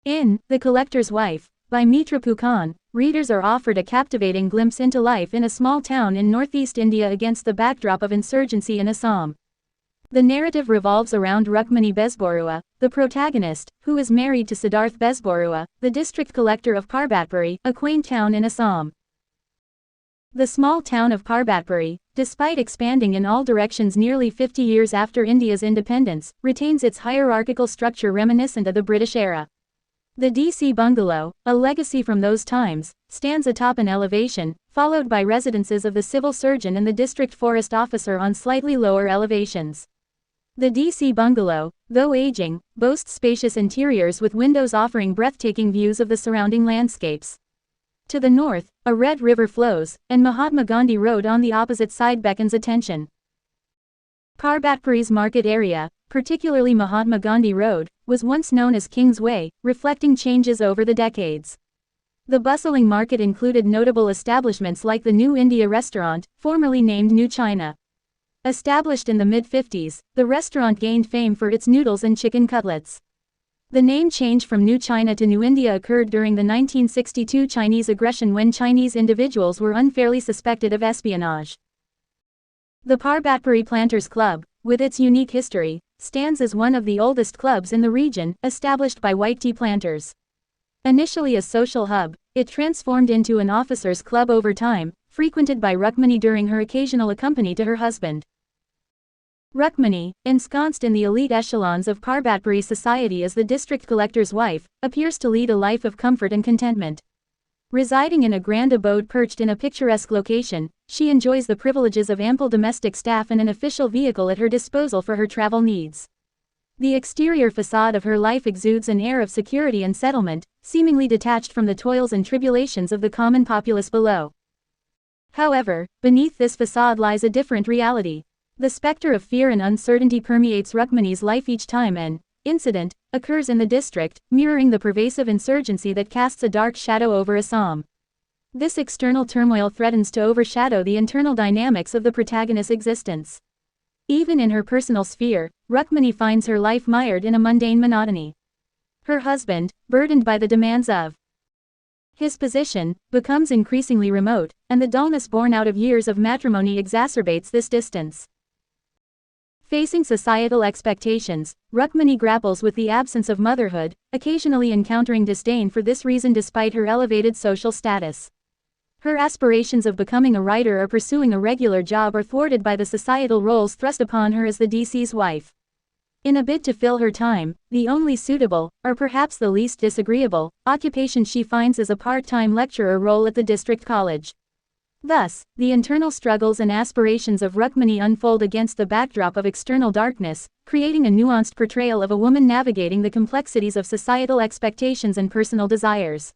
In The Collector's Wife, by Mitra Phukan, readers are offered a captivating glimpse into life in a small town in northeast India against the backdrop of insurgency in Assam. The narrative revolves around Rukmini Bezborua, the protagonist, who is married to Siddharth Bezborua, the district collector of Parbatpuri, a quaint town in Assam. The small town of Parbatpuri, despite expanding in all directions nearly 50 years after India's independence, retains its hierarchical structure reminiscent of the British era. The DC bungalow, a legacy from those times, stands atop an elevation, followed by residences of the civil surgeon and the district forest officer on slightly lower elevations. The DC bungalow, though aging, boasts spacious interiors with windows offering breathtaking views of the surrounding landscapes. To the north, a red river flows, and Mahatma Gandhi Road on the opposite side beckons attention. Parbatpuri's market area, particularly Mahatma Gandhi Road, was once known as King's Way, reflecting changes over the decades. The bustling market included notable establishments like the New India restaurant, formerly named New China. Established in the mid-50s, the restaurant gained fame for its noodles and chicken cutlets. The name change from New China to New India occurred during the 1962 Chinese aggression when Chinese individuals were unfairly suspected of espionage. The Parbatpuri Planters Club, with its unique history, stands as one of the oldest clubs in the region, established by white tea planters. Initially a social hub, it transformed into an officers' club over time, frequented by Rukmini during her occasional accompany to her husband. Rukmini, ensconced in the elite echelons of Parbatpuri society as the district collector's wife, appears to lead a life of comfort and contentment. Residing in a grand abode perched in a picturesque location, she enjoys the privileges of ample domestic staff and an official vehicle at her disposal for her travel needs. The exterior facade of her life exudes an air of security and settlement, seemingly detached from the toils and tribulations of the common populace below. However, beneath this facade lies a different reality. The specter of fear and uncertainty permeates Rukmini's life each time an incident occurs in the district, mirroring the pervasive insurgency that casts a dark shadow over Assam. This external turmoil threatens to overshadow the internal dynamics of the protagonist's existence. Even in her personal sphere, Rukmini finds her life mired in a mundane monotony. Her husband, burdened by the demands of his position, becomes increasingly remote, and the dullness born out of years of matrimony exacerbates this distance. Facing societal expectations, Rukmini grapples with the absence of motherhood, occasionally encountering disdain for this reason despite her elevated social status. Her aspirations of becoming a writer or pursuing a regular job are thwarted by the societal roles thrust upon her as the DC's wife. In a bid to fill her time, the only suitable, or perhaps the least disagreeable, occupation she finds is a part-time lecturer role at the district college. Thus, the internal struggles and aspirations of Rukmini unfold against the backdrop of external darkness, creating a nuanced portrayal of a woman navigating the complexities of societal expectations and personal desires.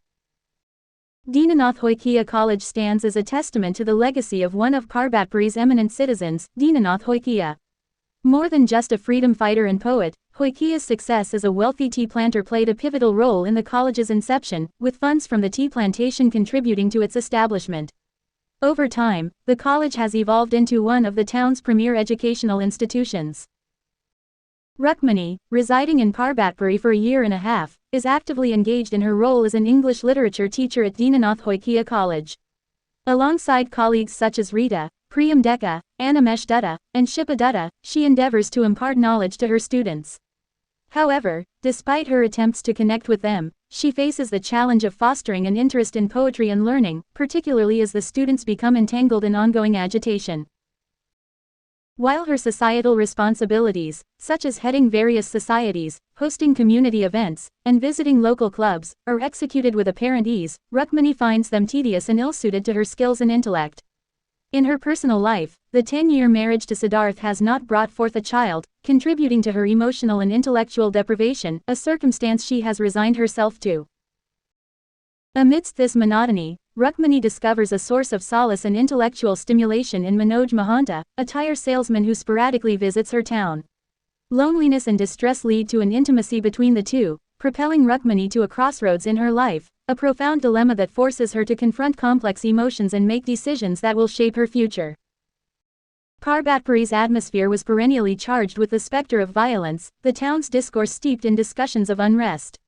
Dinanath Hoikia College stands as a testament to the legacy of one of Parbatpuri's eminent citizens, Dinanath Hoikia. More than just a freedom fighter and poet, Hoikia's success as a wealthy tea planter played a pivotal role in the college's inception, with funds from the tea plantation contributing to its establishment. Over time, the college has evolved into one of the town's premier educational institutions. Rukmini, residing in Parbatpuri for a year and a half, is actively engaged in her role as an English literature teacher at Dinanath Hoikia College. Alongside colleagues such as Rita, Priyam Deka, Animesh Dutta, and Shipa Dutta, she endeavors to impart knowledge to her students. However, despite her attempts to connect with them, she faces the challenge of fostering an interest in poetry and learning, particularly as the students become entangled in ongoing agitation. While her societal responsibilities, such as heading various societies, hosting community events, and visiting local clubs, are executed with apparent ease, Rukmini finds them tedious and ill-suited to her skills and intellect. In her personal life, the 10-year marriage to Siddharth has not brought forth a child, contributing to her emotional and intellectual deprivation, a circumstance she has resigned herself to. Amidst this monotony, Rukmini discovers a source of solace and intellectual stimulation in Manoj Mahanta, a tire salesman who sporadically visits her town. Loneliness and distress lead to an intimacy between the two, propelling Rukmini to a crossroads in her life, a profound dilemma that forces her to confront complex emotions and make decisions that will shape her future. Parbatpuri's atmosphere was perennially charged with the specter of violence, the town's discourse steeped in discussions of unrest.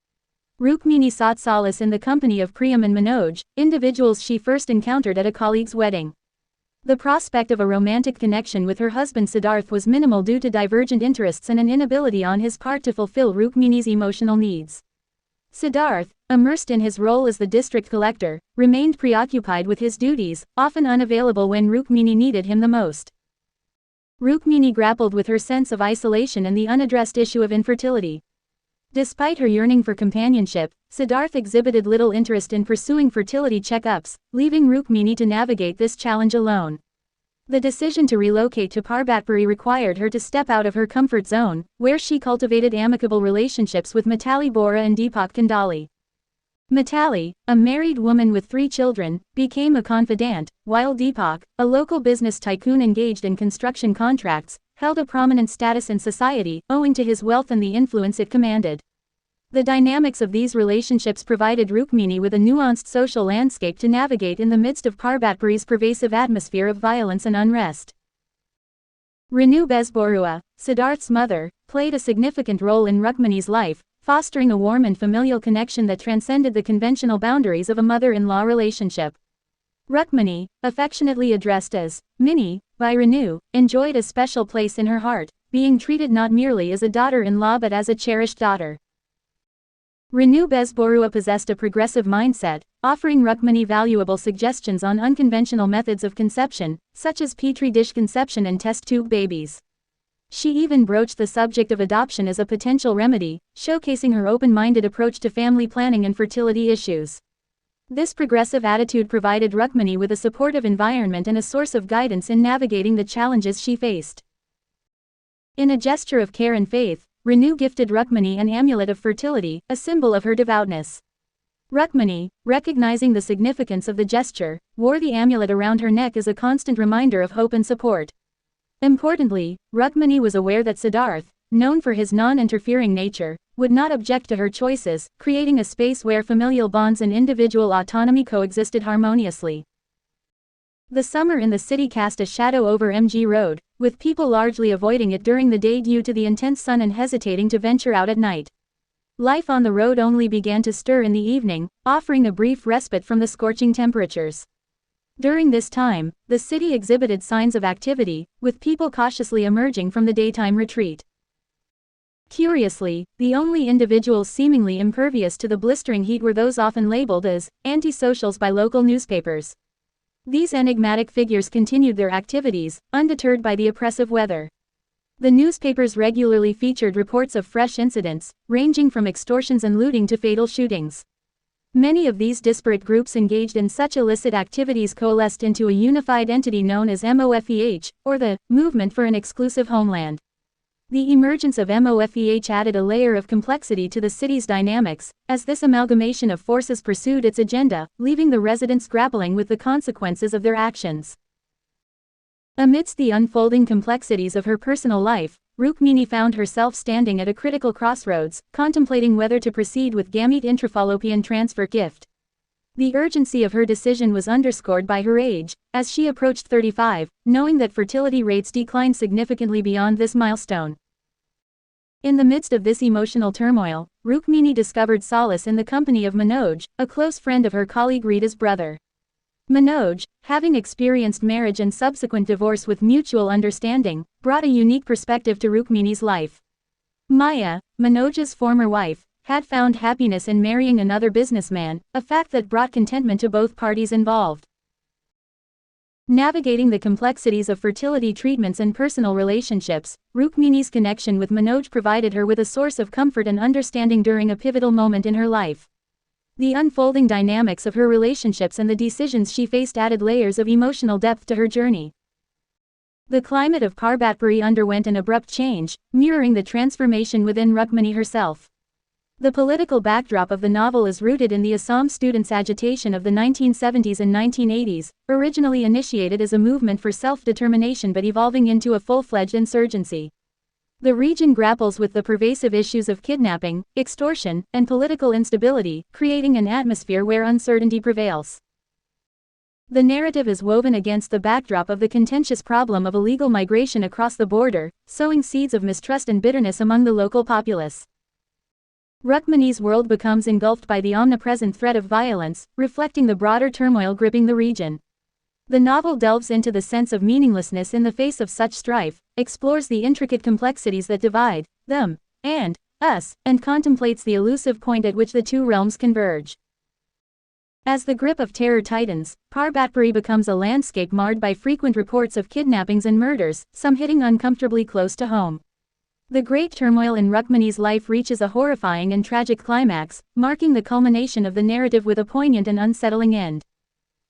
Rukmini sought solace in the company of Priyam and Manoj, individuals she first encountered at a colleague's wedding. The prospect of a romantic connection with her husband Siddharth was minimal due to divergent interests and an inability on his part to fulfill Rukmini's emotional needs. Siddharth, immersed in his role as the district collector, remained preoccupied with his duties, often unavailable when Rukmini needed him the most. Rukmini grappled with her sense of isolation and the unaddressed issue of infertility. Despite her yearning for companionship, Siddharth exhibited little interest in pursuing fertility checkups, leaving Rukmini to navigate this challenge alone. The decision to relocate to Parbatpuri required her to step out of her comfort zone, where she cultivated amicable relationships with Mitali Bora and Deepak Kandali. Mitali, a married woman with 3 children, became a confidant, while Deepak, a local business tycoon engaged in construction contracts, held a prominent status in society, owing to his wealth and the influence it commanded. The dynamics of these relationships provided Rukmini with a nuanced social landscape to navigate in the midst of Parbatpuri's pervasive atmosphere of violence and unrest. Renu Bezborua, Siddharth's mother, played a significant role in Rukmini's life, fostering a warm and familial connection that transcended the conventional boundaries of a mother-in-law relationship. Rukmini, affectionately addressed as Minnie by Renu, enjoyed a special place in her heart, being treated not merely as a daughter-in-law but as a cherished daughter. Renu Bezborua possessed a progressive mindset, offering Rukmini valuable suggestions on unconventional methods of conception, such as petri dish conception and test tube babies. She even broached the subject of adoption as a potential remedy, showcasing her open-minded approach to family planning and fertility issues. This progressive attitude provided Rukmini with a supportive environment and a source of guidance in navigating the challenges she faced. In a gesture of care and faith, Renu gifted Rukmini an amulet of fertility, a symbol of her devoutness. Rukmini, recognizing the significance of the gesture, wore the amulet around her neck as a constant reminder of hope and support. Importantly, Rukmini was aware that Siddharth, known for his non-interfering nature, would not object to her choices, creating a space where familial bonds and individual autonomy coexisted harmoniously. The summer in the city cast a shadow over MG Road, with people largely avoiding it during the day due to the intense sun and hesitating to venture out at night. Life on the road only began to stir in the evening, offering a brief respite from the scorching temperatures. During this time, the city exhibited signs of activity, with people cautiously emerging from the daytime retreat. Curiously, the only individuals seemingly impervious to the blistering heat were those often labeled as anti-socials by local newspapers. These enigmatic figures continued their activities, undeterred by the oppressive weather. The newspapers regularly featured reports of fresh incidents, ranging from extortions and looting to fatal shootings. Many of these disparate groups engaged in such illicit activities coalesced into a unified entity known as MOFEH, or the Movement for an Exclusive Homeland. The emergence of MOFEH added a layer of complexity to the city's dynamics, as this amalgamation of forces pursued its agenda, leaving the residents grappling with the consequences of their actions. Amidst the unfolding complexities of her personal life, Rukmini found herself standing at a critical crossroads, contemplating whether to proceed with gamete intrafallopian transfer gift. The urgency of her decision was underscored by her age, as she approached 35, knowing that fertility rates declined significantly beyond this milestone. In the midst of this emotional turmoil, Rukmini discovered solace in the company of Manoj, a close friend of her colleague Rita's brother. Manoj, having experienced marriage and subsequent divorce with mutual understanding, brought a unique perspective to Rukmini's life. Maya, Manoj's former wife, had found happiness in marrying another businessman, a fact that brought contentment to both parties involved. Navigating the complexities of fertility treatments and personal relationships, Rukmini's connection with Manoj provided her with a source of comfort and understanding during a pivotal moment in her life. The unfolding dynamics of her relationships and the decisions she faced added layers of emotional depth to her journey. The climate of Parbatpuri underwent an abrupt change, mirroring the transformation within Rukmini herself. The political backdrop of the novel is rooted in the Assam students' agitation of the 1970s and 1980s, originally initiated as a movement for self-determination but evolving into a full-fledged insurgency. The region grapples with the pervasive issues of kidnapping, extortion, and political instability, creating an atmosphere where uncertainty prevails. The narrative is woven against the backdrop of the contentious problem of illegal migration across the border, sowing seeds of mistrust and bitterness among the local populace. Rukmani's world becomes engulfed by the omnipresent threat of violence, reflecting the broader turmoil gripping the region. The novel delves into the sense of meaninglessness in the face of such strife, explores the intricate complexities that divide them and us, and contemplates the elusive point at which the two realms converge. As the grip of terror tightens, Parbatpuri becomes a landscape marred by frequent reports of kidnappings and murders, some hitting uncomfortably close to home. The great turmoil in Rukmani's life reaches a horrifying and tragic climax, marking the culmination of the narrative with a poignant and unsettling end.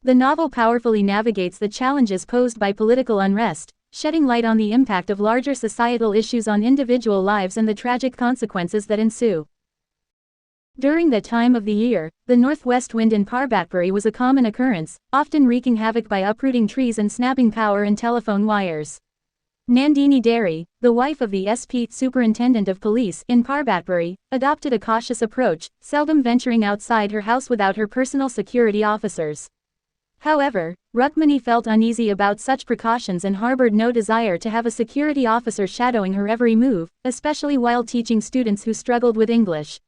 The novel powerfully navigates the challenges posed by political unrest, shedding light on the impact of larger societal issues on individual lives and the tragic consequences that ensue. During that time of the year, the northwest wind in Parbatpuri was a common occurrence, often wreaking havoc by uprooting trees and snapping power and telephone wires. Nandini Derry, the wife of the SP Superintendent of Police in Parbatpuri, adopted a cautious approach, seldom venturing outside her house without her personal security officers. However, Rukmani felt uneasy about such precautions and harbored no desire to have a security officer shadowing her every move, especially while teaching students who struggled with English.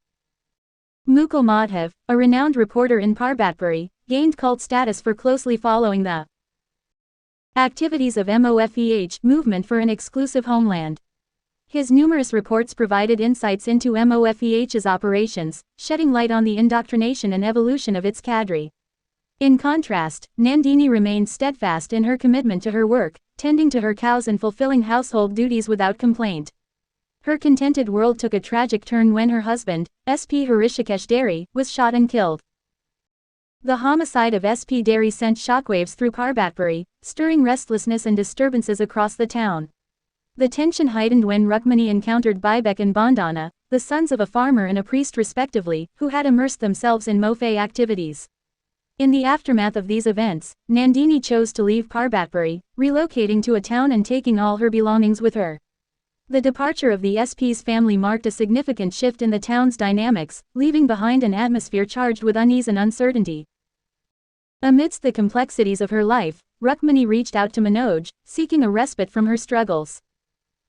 Mukul Madhav, a renowned reporter in Parbatpuri, gained cult status for closely following the activities of MOFEH Movement for an Exclusive Homeland. His numerous reports provided insights into MOFEH's operations, shedding light on the indoctrination and evolution of its cadre. In contrast, Nandini remained steadfast in her commitment to her work, tending to her cows and fulfilling household duties without complaint. Her contented world took a tragic turn when her husband, SP Hrishikesh Derry, was shot and killed. The homicide of SP Derry sent shockwaves through Parbatpuri, stirring restlessness and disturbances across the town. The tension heightened when Rukmani encountered Bibek and Bandana, the sons of a farmer and a priest respectively, who had immersed themselves in MOFE activities. In the aftermath of these events, Nandini chose to leave Parbatpuri, relocating to a town and taking all her belongings with her. The departure of the SP's family marked a significant shift in the town's dynamics, leaving behind an atmosphere charged with unease and uncertainty. Amidst the complexities of her life, Rukmani reached out to Manoj, seeking a respite from her struggles.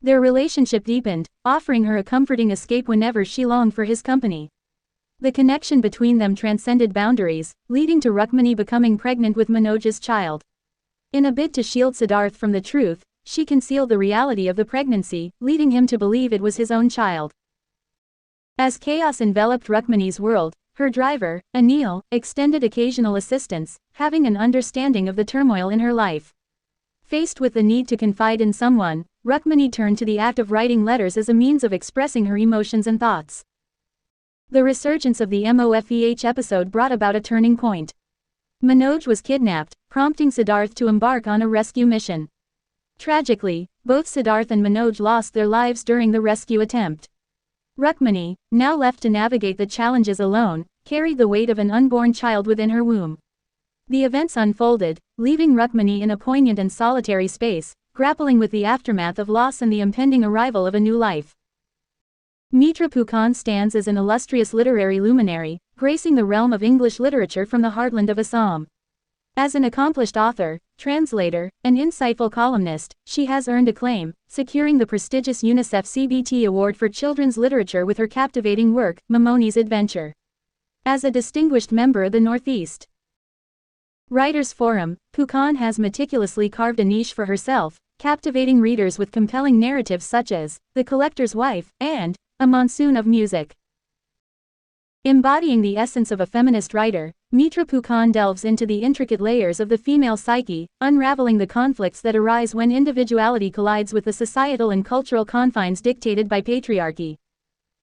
Their relationship deepened, offering her a comforting escape whenever she longed for his company. The connection between them transcended boundaries, leading to Rukmani becoming pregnant with Manoj's child. In a bid to shield Siddharth from the truth, she concealed the reality of the pregnancy, leading him to believe it was his own child. As chaos enveloped Rukmani's world, her driver, Anil, extended occasional assistance, having an understanding of the turmoil in her life. Faced with the need to confide in someone, Rukmani turned to the act of writing letters as a means of expressing her emotions and thoughts. The resurgence of the MOFEH episode brought about a turning point. Manoj was kidnapped, prompting Siddharth to embark on a rescue mission. Tragically, both Siddharth and Manoj lost their lives during the rescue attempt. Rukmani, now left to navigate the challenges alone, carried the weight of an unborn child within her womb. The events unfolded, leaving Rukmani in a poignant and solitary space, grappling with the aftermath of loss and the impending arrival of a new life. Mitra Phukan stands as an illustrious literary luminary, gracing the realm of English literature from the heartland of Assam. As an accomplished author, translator, and insightful columnist, she has earned acclaim, securing the prestigious UNICEF CBT Award for Children's Literature with her captivating work, Mamoni's Adventure. As a distinguished member of the Northeast Writers Forum, Phukan has meticulously carved a niche for herself, captivating readers with compelling narratives such as The Collector's Wife and A Monsoon of Music. Embodying the essence of a feminist writer, Mitra Phukan delves into the intricate layers of the female psyche, unraveling the conflicts that arise when individuality collides with the societal and cultural confines dictated by patriarchy.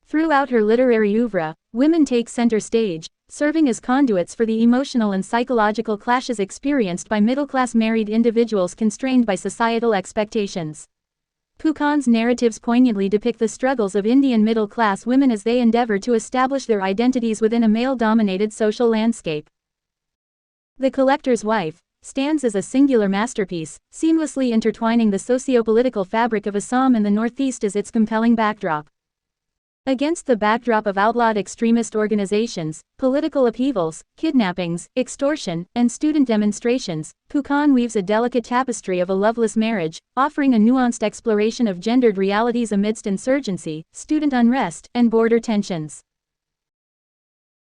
Throughout her literary oeuvre, women take center stage, serving as conduits for the emotional and psychological clashes experienced by middle-class married individuals constrained by societal expectations. Phukan's narratives poignantly depict the struggles of Indian middle-class women as they endeavor to establish their identities within a male-dominated social landscape. The Collector's Wife stands as a singular masterpiece, seamlessly intertwining the socio-political fabric of Assam and the Northeast as its compelling backdrop. Against the backdrop of outlawed extremist organizations, political upheavals, kidnappings, extortion, and student demonstrations, Phukan weaves a delicate tapestry of a loveless marriage, offering a nuanced exploration of gendered realities amidst insurgency, student unrest, and border tensions.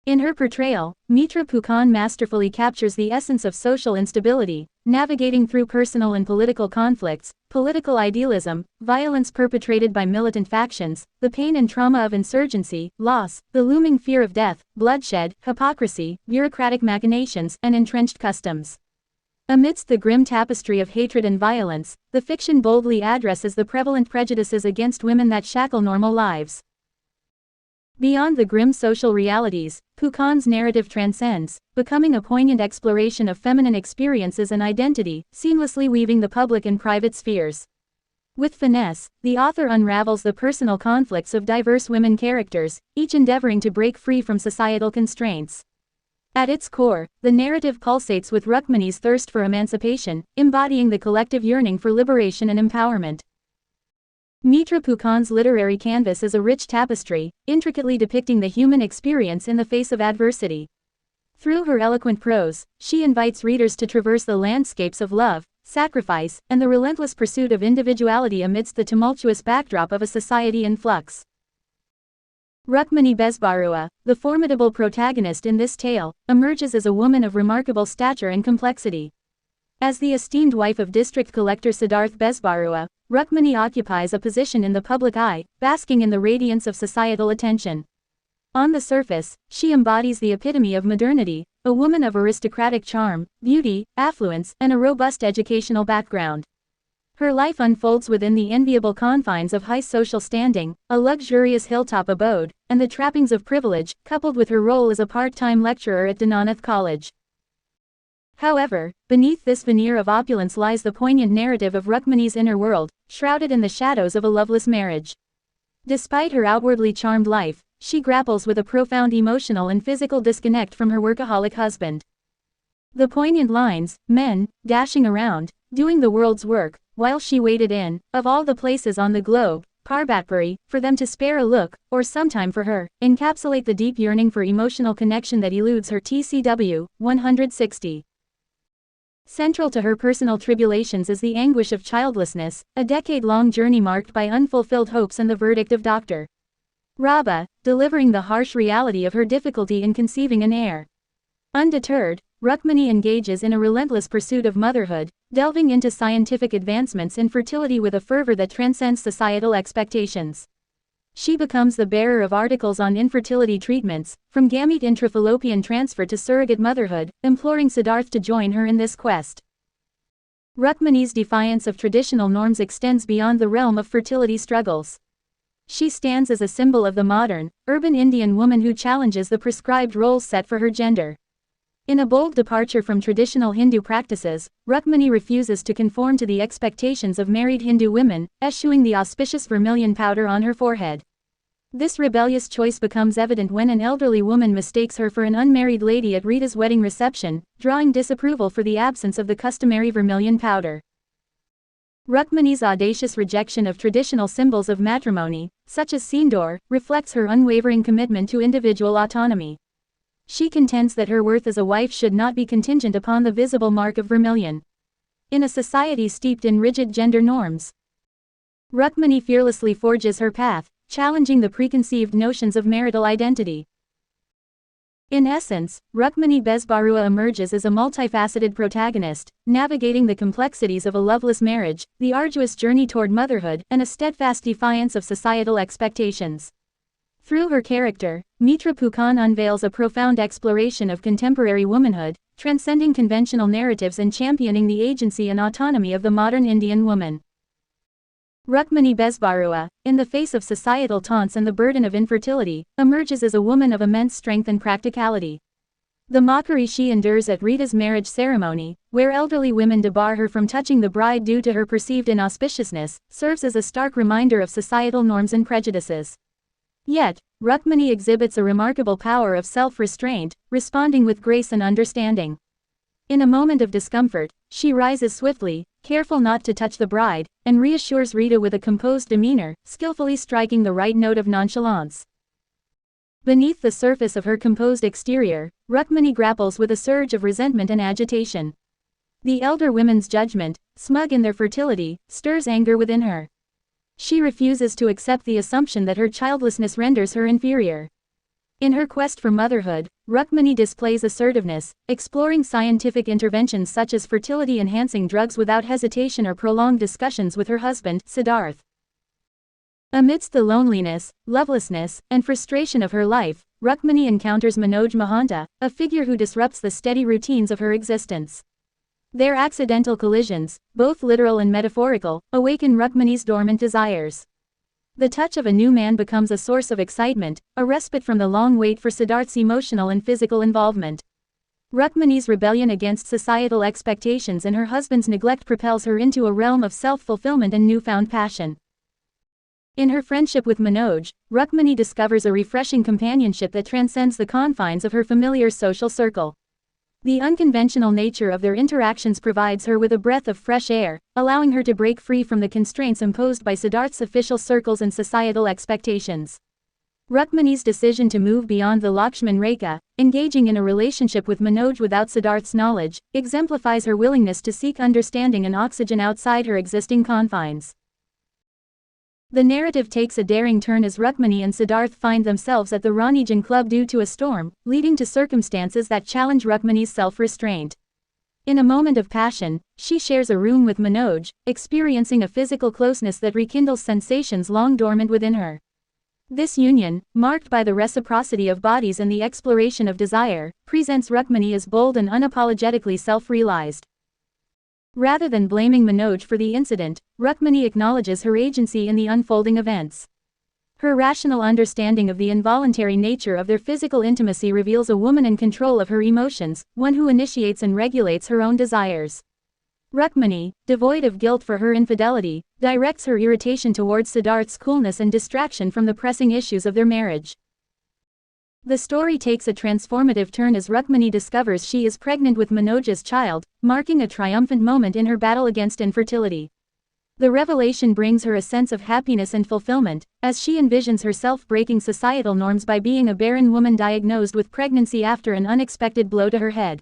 In her portrayal, Mitra Phukan masterfully captures the essence of social instability, navigating through personal and political conflicts, political idealism, violence perpetrated by militant factions, the pain and trauma of insurgency, loss, the looming fear of death, bloodshed, hypocrisy, bureaucratic machinations, and entrenched customs. Amidst the grim tapestry of hatred and violence, the fiction boldly addresses the prevalent prejudices against women that shackle normal lives. Beyond the grim social realities, Phukan's narrative transcends, becoming a poignant exploration of feminine experiences and identity, seamlessly weaving the public and private spheres. With finesse, the author unravels the personal conflicts of diverse women characters, each endeavoring to break free from societal constraints. At its core, the narrative pulsates with Rukmani's thirst for emancipation, embodying the collective yearning for liberation and empowerment. Mitra Phukan's literary canvas is a rich tapestry, intricately depicting the human experience in the face of adversity. Through her eloquent prose, she invites readers to traverse the landscapes of love, sacrifice, and the relentless pursuit of individuality amidst the tumultuous backdrop of a society in flux. Rukmani Besbarua, the formidable protagonist in this tale, emerges as a woman of remarkable stature and complexity. As the esteemed wife of district collector Siddharth Besbarua, Rukmani occupies a position in the public eye, basking in the radiance of societal attention. On the surface, she embodies the epitome of modernity, a woman of aristocratic charm, beauty, affluence, and a robust educational background. Her life unfolds within the enviable confines of high social standing, a luxurious hilltop abode, and the trappings of privilege, coupled with her role as a part-time lecturer at Dinanath College. However, beneath this veneer of opulence lies the poignant narrative of Rukmani's inner world, shrouded in the shadows of a loveless marriage. Despite her outwardly charmed life, she grapples with a profound emotional and physical disconnect from her workaholic husband. The poignant lines, "Men, dashing around, doing the world's work, while she waited in, of all the places on the globe, Parbatpuri, for them to spare a look, or some time for her," encapsulate the deep yearning for emotional connection that eludes her. TCW 160. Central to her personal tribulations is the anguish of childlessness, a decade-long journey marked by unfulfilled hopes and the verdict of Dr. Rabba, delivering the harsh reality of her difficulty in conceiving an heir. Undeterred, Rukmani engages in a relentless pursuit of motherhood, delving into scientific advancements in fertility with a fervor that transcends societal expectations. She becomes the bearer of articles on infertility treatments, from gamete intrafallopian transfer to surrogate motherhood, imploring Siddharth to join her in this quest. Rukmani's defiance of traditional norms extends beyond the realm of fertility struggles. She stands as a symbol of the modern, urban Indian woman who challenges the prescribed roles set for her gender. In a bold departure from traditional Hindu practices, Rukmani refuses to conform to the expectations of married Hindu women, eschewing the auspicious vermilion powder on her forehead. This rebellious choice becomes evident when an elderly woman mistakes her for an unmarried lady at Rita's wedding reception, drawing disapproval for the absence of the customary vermilion powder. Rukmani's audacious rejection of traditional symbols of matrimony, such as sindoor, reflects her unwavering commitment to individual autonomy. She contends that her worth as a wife should not be contingent upon the visible mark of vermilion. In a society steeped in rigid gender norms, Rukmani fearlessly forges her path, challenging the preconceived notions of marital identity. In essence, Rukmani Besbarua emerges as a multifaceted protagonist, navigating the complexities of a loveless marriage, the arduous journey toward motherhood, and a steadfast defiance of societal expectations. Through her character, Mitra Phukan unveils a profound exploration of contemporary womanhood, transcending conventional narratives and championing the agency and autonomy of the modern Indian woman. Rukmani Besbarua, in the face of societal taunts and the burden of infertility, emerges as a woman of immense strength and practicality. The mockery she endures at Rita's marriage ceremony, where elderly women debar her from touching the bride due to her perceived inauspiciousness, serves as a stark reminder of societal norms and prejudices. Yet, Rukmani exhibits a remarkable power of self-restraint, responding with grace and understanding. In a moment of discomfort, she rises swiftly, careful not to touch the bride, and reassures Rita with a composed demeanor, skillfully striking the right note of nonchalance. Beneath the surface of her composed exterior, Rukmani grapples with a surge of resentment and agitation. The elder women's judgment, smug in their fertility, stirs anger within her. She refuses to accept the assumption that her childlessness renders her inferior. In her quest for motherhood, Rukmini displays assertiveness, exploring scientific interventions such as fertility-enhancing drugs without hesitation or prolonged discussions with her husband, Siddharth. Amidst the loneliness, lovelessness, and frustration of her life, Rukmini encounters Manoj Mahanta, a figure who disrupts the steady routines of her existence. Their accidental collisions, both literal and metaphorical, awaken Rukmini's dormant desires. The touch of a new man becomes a source of excitement, a respite from the long wait for Siddharth's emotional and physical involvement. Rukmini's rebellion against societal expectations and her husband's neglect propels her into a realm of self-fulfillment and newfound passion. In her friendship with Manoj, Rukmini discovers a refreshing companionship that transcends the confines of her familiar social circle. The unconventional nature of their interactions provides her with a breath of fresh air, allowing her to break free from the constraints imposed by Siddharth's official circles and societal expectations. Rukmini's decision to move beyond the Lakshman Rekha, engaging in a relationship with Manoj without Siddharth's knowledge, exemplifies her willingness to seek understanding and oxygen outside her existing confines. The narrative takes a daring turn as Rukmini and Siddharth find themselves at the Ranijan Club due to a storm, leading to circumstances that challenge Rukmini's self-restraint. In a moment of passion, she shares a room with Manoj, experiencing a physical closeness that rekindles sensations long dormant within her. This union, marked by the reciprocity of bodies and the exploration of desire, presents Rukmini as bold and unapologetically self-realized. Rather than blaming Manoj for the incident, Rukmini acknowledges her agency in the unfolding events. Her rational understanding of the involuntary nature of their physical intimacy reveals a woman in control of her emotions, one who initiates and regulates her own desires. Rukmini, devoid of guilt for her infidelity, directs her irritation towards Siddharth's coolness and distraction from the pressing issues of their marriage. The story takes a transformative turn as Rukmini discovers she is pregnant with Manoj's child, marking a triumphant moment in her battle against infertility. The revelation brings her a sense of happiness and fulfillment, as she envisions herself breaking societal norms by being a barren woman diagnosed with pregnancy after an unexpected blow to her head.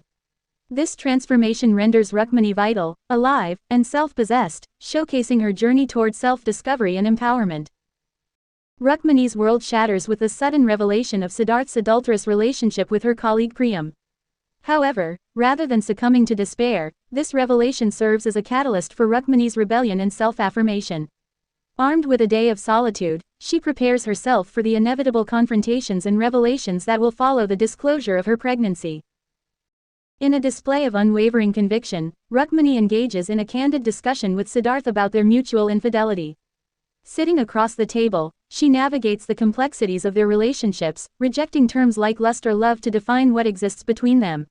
This transformation renders Rukmini vital, alive, and self-possessed, showcasing her journey toward self-discovery and empowerment. Rukmini's world shatters with the sudden revelation of Siddharth's adulterous relationship with her colleague Priyam. However, rather than succumbing to despair, this revelation serves as a catalyst for Rukmini's rebellion and self-affirmation. Armed with a day of solitude, she prepares herself for the inevitable confrontations and revelations that will follow the disclosure of her pregnancy. In a display of unwavering conviction, Rukmini engages in a candid discussion with Siddharth about their mutual infidelity. Sitting across the table, she navigates the complexities of their relationships, rejecting terms like lust or love to define what exists between them.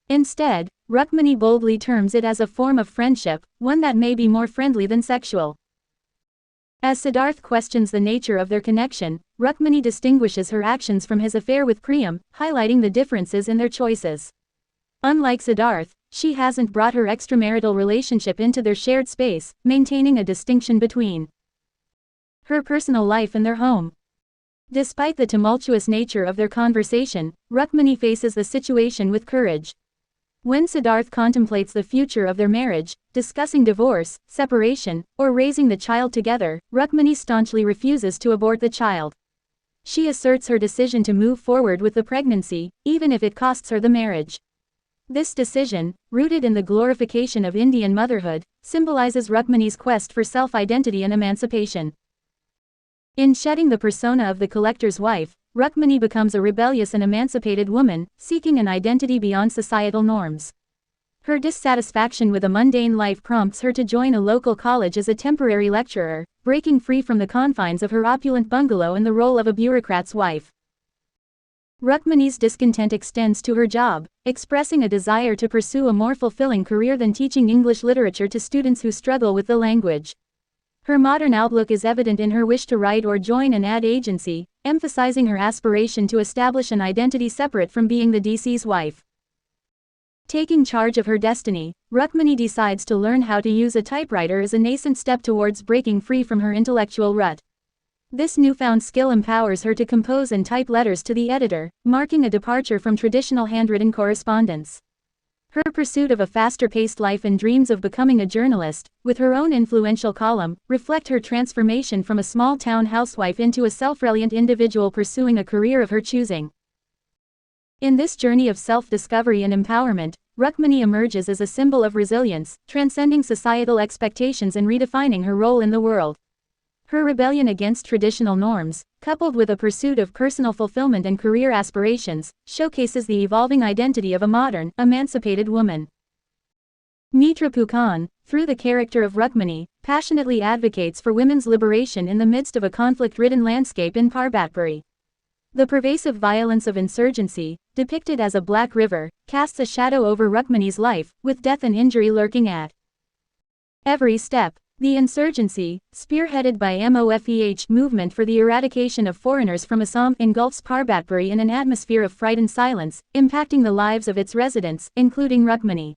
Instead, Rukmini boldly terms it as a form of friendship, one that may be more friendly than sexual. As Siddharth questions the nature of their connection, Rukmini distinguishes her actions from his affair with Priyam, highlighting the differences in their choices. Unlike Siddharth, she hasn't brought her extramarital relationship into their shared space, maintaining a distinction between her personal life and their home. Despite the tumultuous nature of their conversation, Rukmini faces the situation with courage. When Siddharth contemplates the future of their marriage, discussing divorce, separation, or raising the child together, Rukmini staunchly refuses to abort the child. She asserts her decision to move forward with the pregnancy, even if it costs her the marriage. This decision, rooted in the glorification of Indian motherhood, symbolizes Rukmini's quest for self-identity and emancipation. In shedding the persona of the collector's wife, Rukmini becomes a rebellious and emancipated woman, seeking an identity beyond societal norms. Her dissatisfaction with a mundane life prompts her to join a local college as a temporary lecturer, breaking free from the confines of her opulent bungalow and the role of a bureaucrat's wife. Rukmini's discontent extends to her job, expressing a desire to pursue a more fulfilling career than teaching English literature to students who struggle with the language. Her modern outlook is evident in her wish to write or join an ad agency, emphasizing her aspiration to establish an identity separate from being the DC's wife. Taking charge of her destiny, Rukmini decides to learn how to use a typewriter as a nascent step towards breaking free from her intellectual rut. This newfound skill empowers her to compose and type letters to the editor, marking a departure from traditional handwritten correspondence. Her pursuit of a faster-paced life and dreams of becoming a journalist, with her own influential column, reflect her transformation from a small-town housewife into a self-reliant individual pursuing a career of her choosing. In this journey of self-discovery and empowerment, Rukmini emerges as a symbol of resilience, transcending societal expectations and redefining her role in the world. Her rebellion against traditional norms, coupled with a pursuit of personal fulfillment and career aspirations, showcases the evolving identity of a modern, emancipated woman. Mitra Phukan, through the character of Rukmini, passionately advocates for women's liberation in the midst of a conflict-ridden landscape in Parbatpuri. The pervasive violence of insurgency, depicted as a black river, casts a shadow over Rukmini's life, with death and injury lurking at every step. The insurgency, spearheaded by MOFEH movement for the eradication of foreigners from Assam, engulfs Parbatpuri in an atmosphere of frightened silence, impacting the lives of its residents, including Rukmini.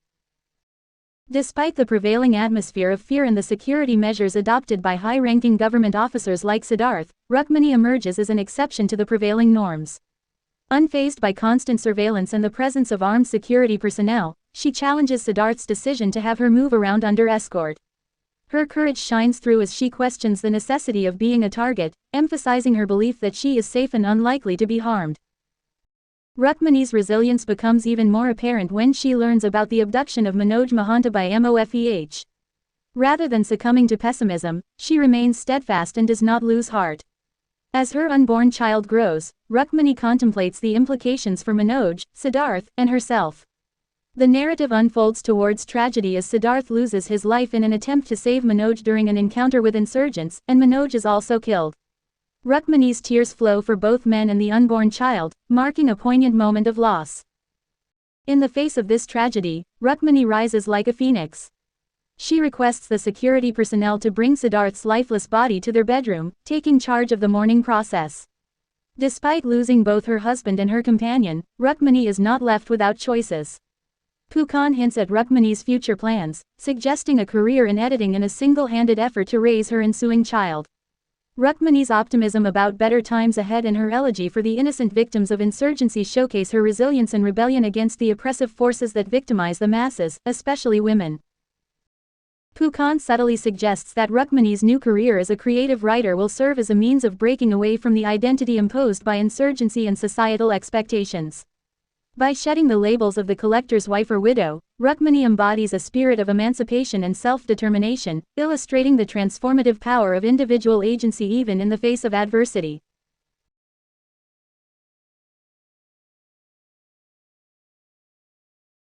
Despite the prevailing atmosphere of fear and the security measures adopted by high-ranking government officers like Siddharth, Rukmini emerges as an exception to the prevailing norms. Unfazed by constant surveillance and the presence of armed security personnel, she challenges Siddharth's decision to have her move around under escort. Her courage shines through as she questions the necessity of being a target, emphasizing her belief that she is safe and unlikely to be harmed. Rukmini's resilience becomes even more apparent when she learns about the abduction of Manoj Mahanta by MOFEH. Rather than succumbing to pessimism, she remains steadfast and does not lose heart. As her unborn child grows, Rukmini contemplates the implications for Manoj, Siddharth, and herself. The narrative unfolds towards tragedy as Siddharth loses his life in an attempt to save Manoj during an encounter with insurgents, and Manoj is also killed. Rukmini's tears flow for both men and the unborn child, marking a poignant moment of loss. In the face of this tragedy, Rukmini rises like a phoenix. She requests the security personnel to bring Siddharth's lifeless body to their bedroom, taking charge of the mourning process. Despite losing both her husband and her companion, Rukmini is not left without choices. Phukan hints at Rukmini's future plans, suggesting a career in editing and a single-handed effort to raise her ensuing child. Rukmini's optimism about better times ahead and her elegy for the innocent victims of insurgency showcase her resilience and rebellion against the oppressive forces that victimize the masses, especially women. Phukan subtly suggests that Rukmini's new career as a creative writer will serve as a means of breaking away from the identity imposed by insurgency and societal expectations. By shedding the labels of the collector's wife or widow, Rukmini embodies a spirit of emancipation and self-determination, illustrating the transformative power of individual agency even in the face of adversity.